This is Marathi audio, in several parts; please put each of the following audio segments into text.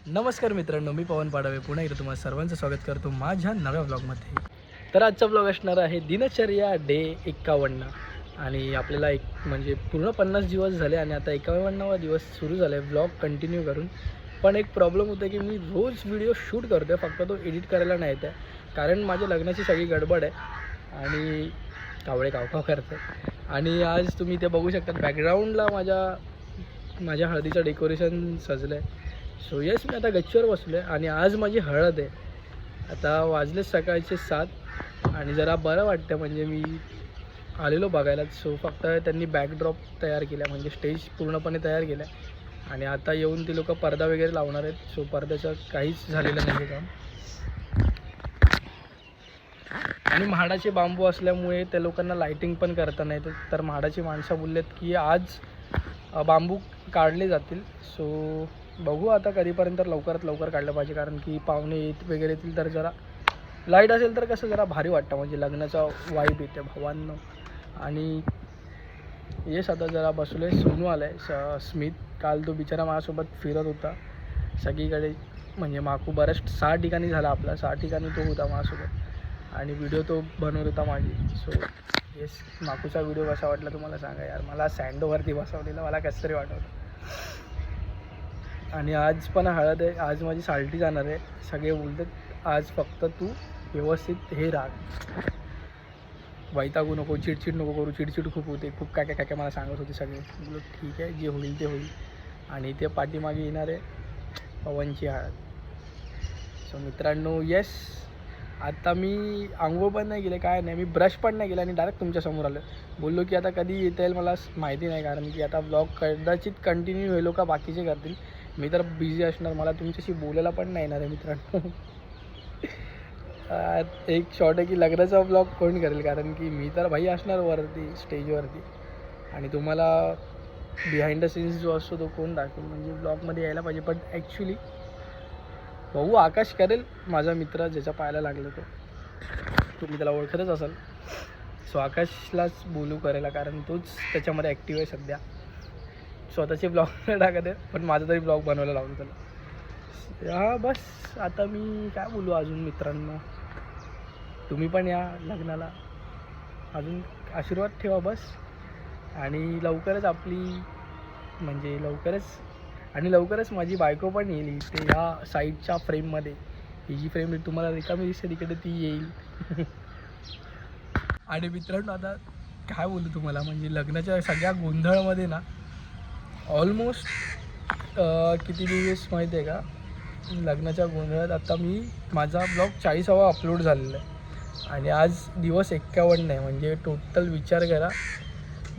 नमस्कार मित्रांनो, मी पवन पाडवे पुन्हा एकदा तुम्हाला सर्वांचं स्वागत करतो माझ्या नव्या ब्लॉगमध्ये. तर आजचा ब्लॉग असणार आहे दिनचर्या डे 51. आणि आपल्याला एक म्हणजे पूर्ण 50 दिवस झाले आणि आता 51वा दिवस सुरू झाला आहे ब्लॉग कंटिन्यू करून. पण एक प्रॉब्लेम होतं की मी रोज व्हिडिओ शूट करतो आहे, फक्त तो एडिट करायला नाही येत आहे कारण माझ्या लग्नाची सगळी गडबड आहे आणि कावळे कावकाव करते. आणि आज तुम्ही ते बघू शकता बॅकग्राऊंडला माझ्या हळदीचं डेकोरेशन सजलं आहे. सो येस, मी आता गच्चीवर बसलो आहे आणि आज माझी हळद आहे. आता वाजले सकाळचे 7 आणि जरा बरं वाटतं म्हणजे मी आलेलो बघायला. सो फक्त त्यांनी बॅकड्रॉप तयार केला म्हणजे स्टेज पूर्णपणे तयार केला आहे आणि आता येऊन ते लोक पडदा वगैरे लावणार आहेत. सो पडद्याचं काहीच झालेलं नाही काम. आणि म्हाडाचे बांबू असल्यामुळे त्या लोकांना लाईटिंग पण करता नाही येत. तर म्हाडाची माणसं बोललेत की आज बांबू काढले जातील. सो बघू आता कधीपर्यंत लवकरात लवकर काढलं पाहिजे कारण की पाहुणे वगैरे येतील तर जरा लाईट असेल तर कसं जरा भारी वाटतं म्हणजे लग्नाचा वाईब येते भावांनो. आणि येस आता जरा बसलो आहे. सोनू आला आहे स्मित. काल तो बिचारा माझ्यासोबत फिरत होता सगळीकडे म्हणजे माकू बऱ्याच 6 ठिकाणी झाला आपला 6 ठिकाणी तो होता माझ्यासोबत आणि व्हिडिओ तो बनवत होता माझी. सो येस, माकूचा व्हिडिओ कसा वाटला तुम्हाला सांगा यार. मला सँडोवरती बसवलेलं मला कसं तरी वाटवलं. आणि आज पण हळद आहे. आज माझी साल्टी जाणार आहे. सगळे बोलतात आज फक्त तू व्यवस्थित हे राग वैतागू नको, चिडचिड नको करू. चिडचिड खूप होते, खूप काय काय काय मला सांगत होते सगळे. बोललो ठीक आहे, जे होईल ते होईल. आणि ते पाठीमागे येणार आहे पवनची हळद. सो मित्रांनो येस, आता मी आंघोळ पण नाही केले काय नाही, मी ब्रश पण नाही केला आणि डायरेक्ट तुमच्यासमोर आलो. बोललो की आता कधी येता येईल मला माहिती नाही कारण की आता ब्लॉग कदाचित कंटिन्यू होईल का बाकीचे करतील. मी तर बिझी असणार, मला तुमच्याशी बोलायला पण नाही येणार आहे मित्रांनो. एक शॉर्ट आहे की लग्नाचा ब्लॉग कोण करेल कारण की मी तर भाई असणार वरती स्टेजवरती आणि तुम्हाला बिहाइंड द सीन्स जो असतो तो कोण दाखवेल म्हणजे ब्लॉगमध्ये यायला पाहिजे. पण ॲक्च्युली भाऊ आकाश करेल माझा मित्र ज्याच्या पायाला लागलं तो, तुम्ही त्याला ओळखतच असाल. सो आकाशलाच बोलू करायला कारण तोच त्याच्यामध्ये ॲक्टिव्ह आहे सध्या. स्वतःचे ब्लॉग नाही टाकत आहे पण माझा तरी ब्लॉग बनवायला लावतो त्याला. हां बस, आता मी काय बोलू अजून मित्रांनो. तुम्ही पण या लग्नाला, अजून आशीर्वाद ठेवा बस. आणि लवकरच आपली म्हणजे लवकरच माझी बायको पण येईल ते ह्या साईडच्या फ्रेममध्ये. ही जी फ्रेम तुम्हाला रिकामी दिसते तिकडे ती येईल. आणि मित्रांनो आता काय बोलू तुम्हाला म्हणजे लग्नाच्या सगळ्या गोंधळमध्ये ना ऑलमोस्ट किती दिवस माहिती आहे का लग्नाच्या गोंधळात आता मी माझा ब्लॉग 40वा अपलोड झालेला आहे आणि आज दिवस 51 आहे म्हणजे टोटल विचार करा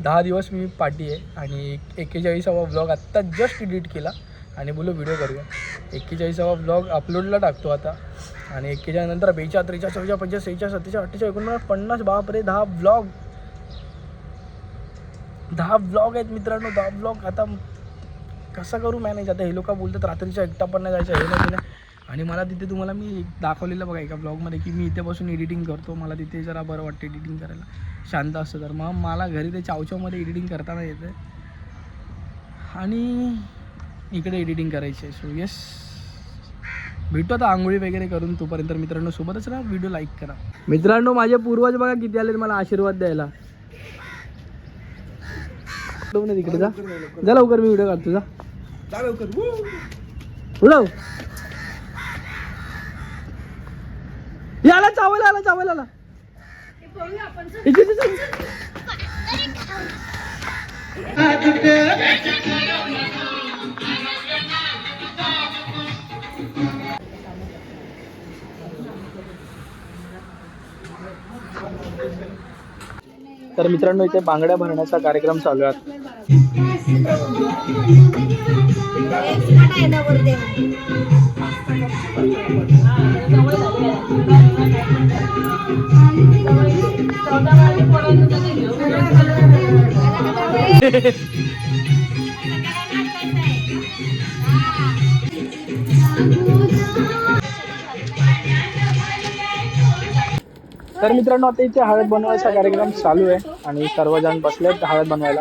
10 दिवस मी पाठी आहे. आणि 41वा ब्लॉग आत्ता जस्ट एडिट केला आणि बोललो व्हिडिओ करूया. 41वा ब्लॉग अपलोडला टाकतो आता आणि 41 नंतर 42, 43, 44, 45, 46, 47, 48, 49, 50 बापरे 10 ब्लॉग आहेत मित्रांनो. 10 ब्लॉग आता कसं करू मॅनेज. आता हे लोक बोलतात रात्रीच्या एकटा पण नाही जायचं हे नाही. आणि मला तिथे तुम्हाला मी दाखवलेलं बघा एका ब्लॉगमध्ये की मी इथे बसून एडिटिंग करतो. मला तिथे जरा बरं वाटतं एडिटिंग करायला, शांत असतं. तर मग मला घरी ते चावचावमध्ये एडिटिंग करताना येतं आणि इकडे एडिटिंग करायची आहे. सो येस, भेटू आता आंघोळी वगैरे करून. तोपर्यंत मित्रांनो सोबतच ना व्हिडिओ लाईक करा. मित्रांनो माझे पूर्वज बघा किती आले मला आशीर्वाद द्यायला. तिकडे जा लवकर, मी व्हिडिओ काढतो. जा लवकर उडव. याला चावला तर मित्रांनो इथे बांगड्या भरण्याचा कार्यक्रम चालू आहे. तर मित्रांनो आता इथे हळद बनवायचा कार्यक्रम चालू आहे आणि सर्वजण बसलेत हळद बनवायला.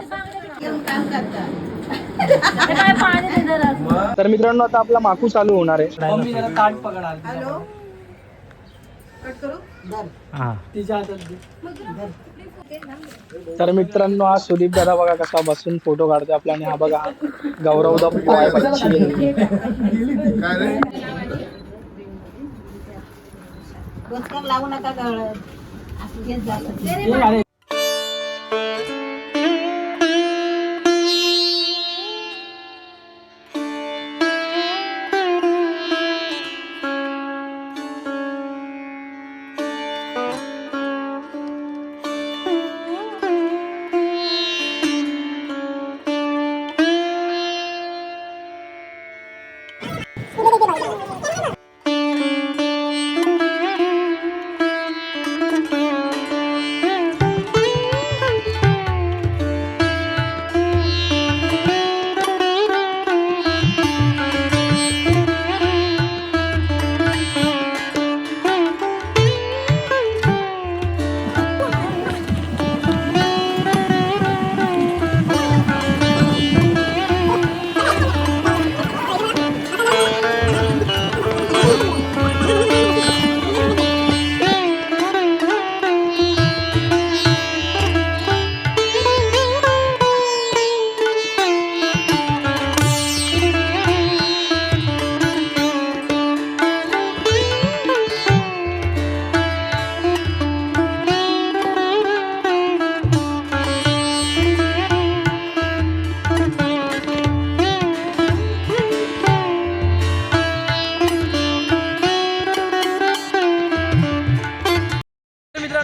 तर मित्रांनो आता आपला माकू चालू होणार आहे. मम्मी जरा ताट पकडा. हॅलो कट करू हा तिच्या हातात दे. तर मित्रांनो हा सुदीप दादा बघा कसा बसून फोटो काढतो आपला. आणि हा बघा गौरवदा पाय बच्ची काय रे लावू नका गळत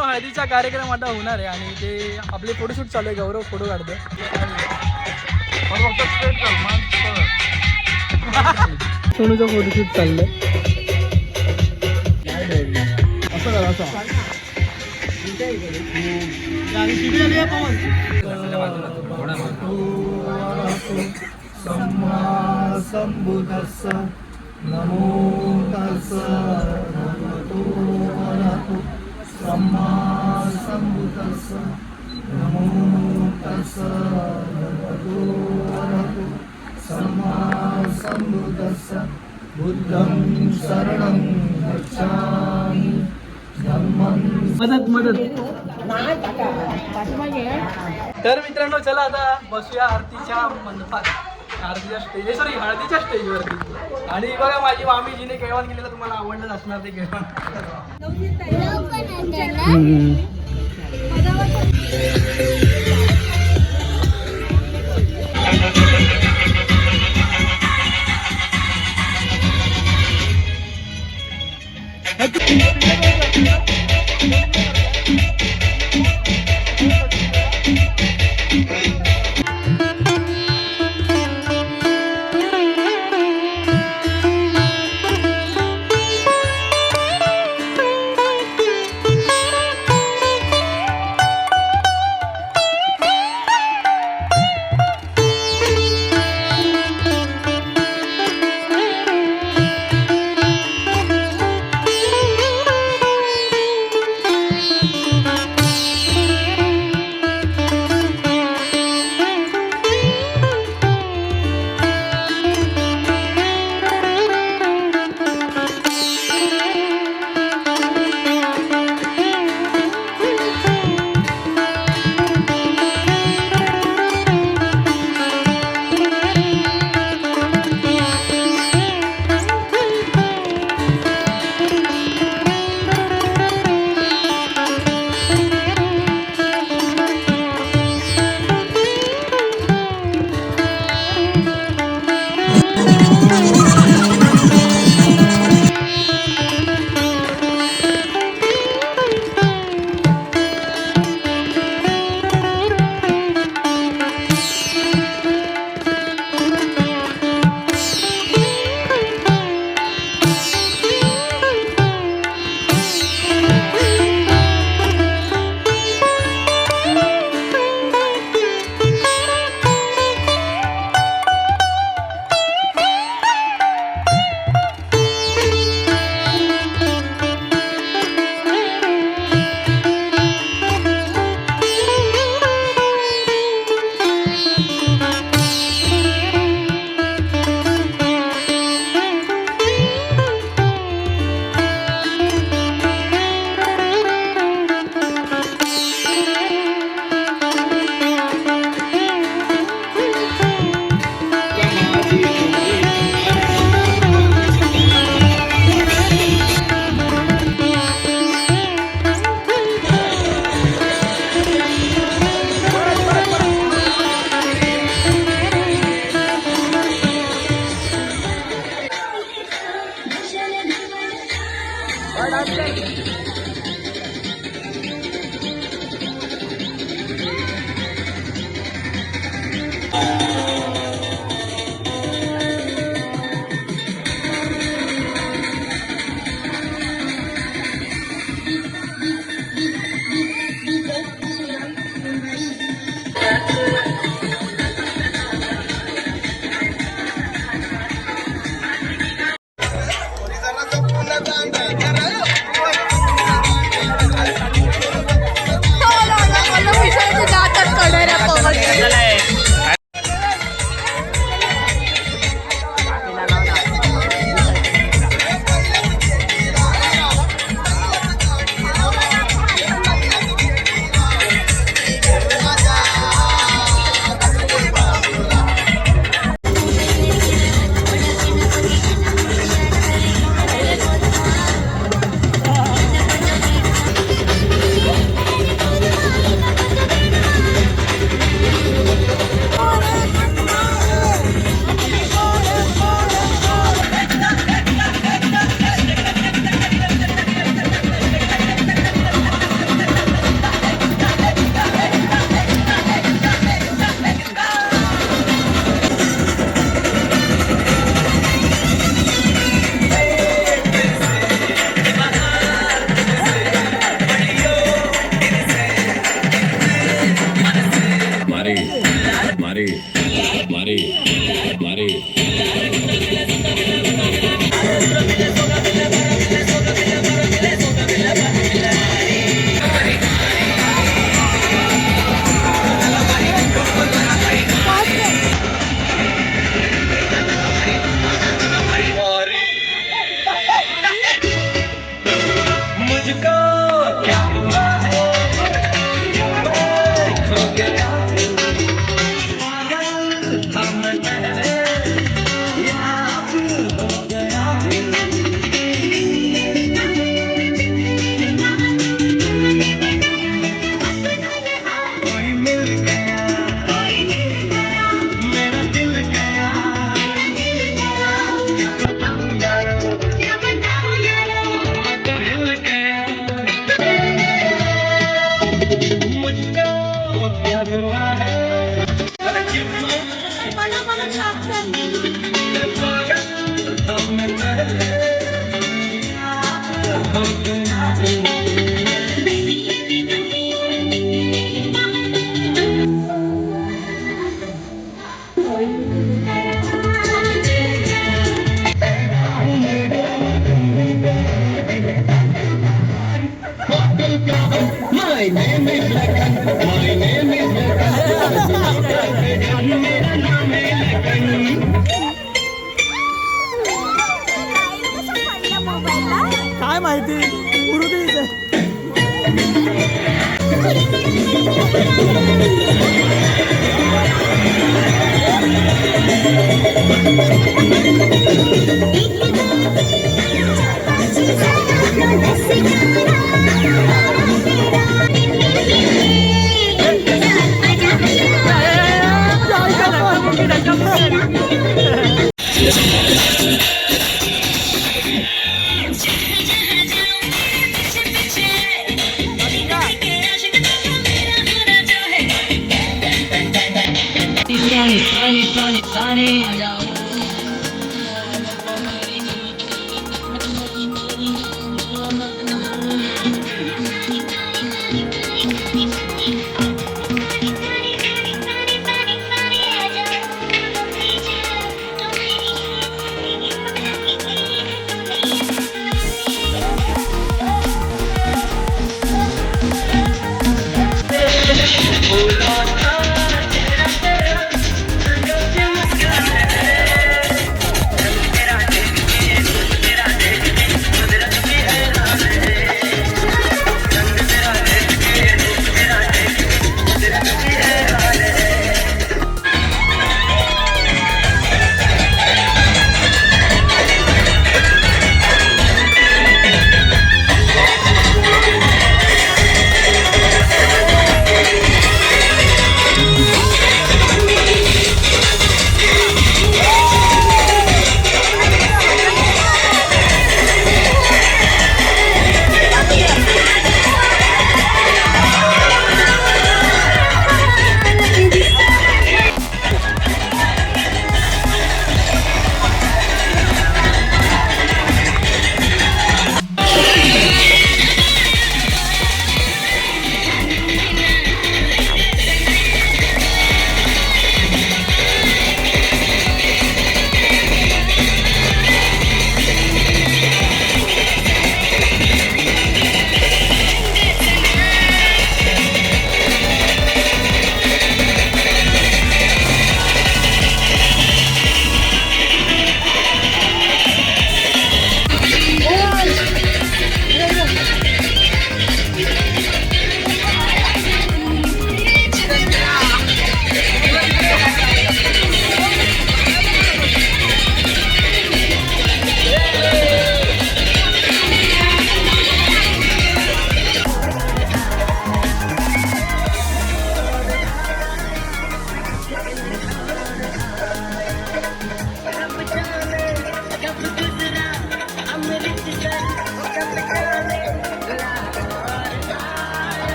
हळदीचा कार्यक्रम आता होणार आहे आणि ते आपले फोटोशूट चालू आहे. गौरव फोटो काढतोय. सोनूचं फोटोशूट चाललंय. असं करा असं नमो तस्सा भगवतो अरहतो सम्मा सम्बुद्धस्सा नमो तस्सा भगवतो अरहतो सम्मा सम्बुद्धस्सा बुद्धं शरणं गच्छामि धम्मं मदत तर मित्रांनो चला आता बसूया आरतीच्या मंडपात. आरतीच्या स्टेज सॉरी हळदीच्या स्टेजवरती. आणि बघा माझी मामी जिने केळवण केलेलं तुम्हाला आवडलंच असणार ते केळवण. काय माहिती उडू दे इथे.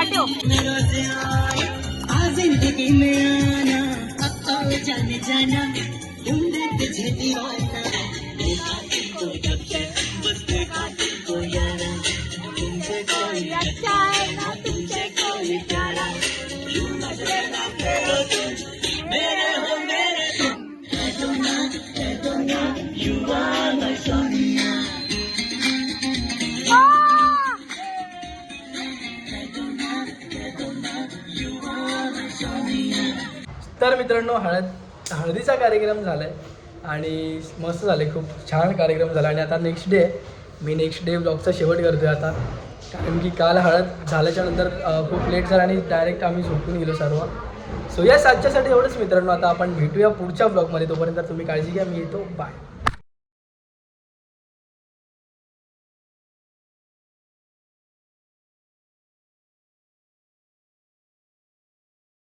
पाठव. तर मित्रांनो हळदीचा कार्यक्रम झाला आहे आणि मस्त झाले, खूप छान कार्यक्रम झाला. आणि आता नेक्स्ट डे मी नेक्स्ट डे ब्लॉगचा शेवट करतो आहे आता, कारण की काल हळद झाल्याच्या नंतर खूप लेट झाला आणि डायरेक्ट आम्ही झोपून गेलो सर्व. सो या आजच्यासाठी एवढंच मित्रांनो. आता आपण भेटूया पुढच्या ब्लॉगमध्ये. तोपर्यंत तुम्ही काळजी घ्या. मी येतो. बाय.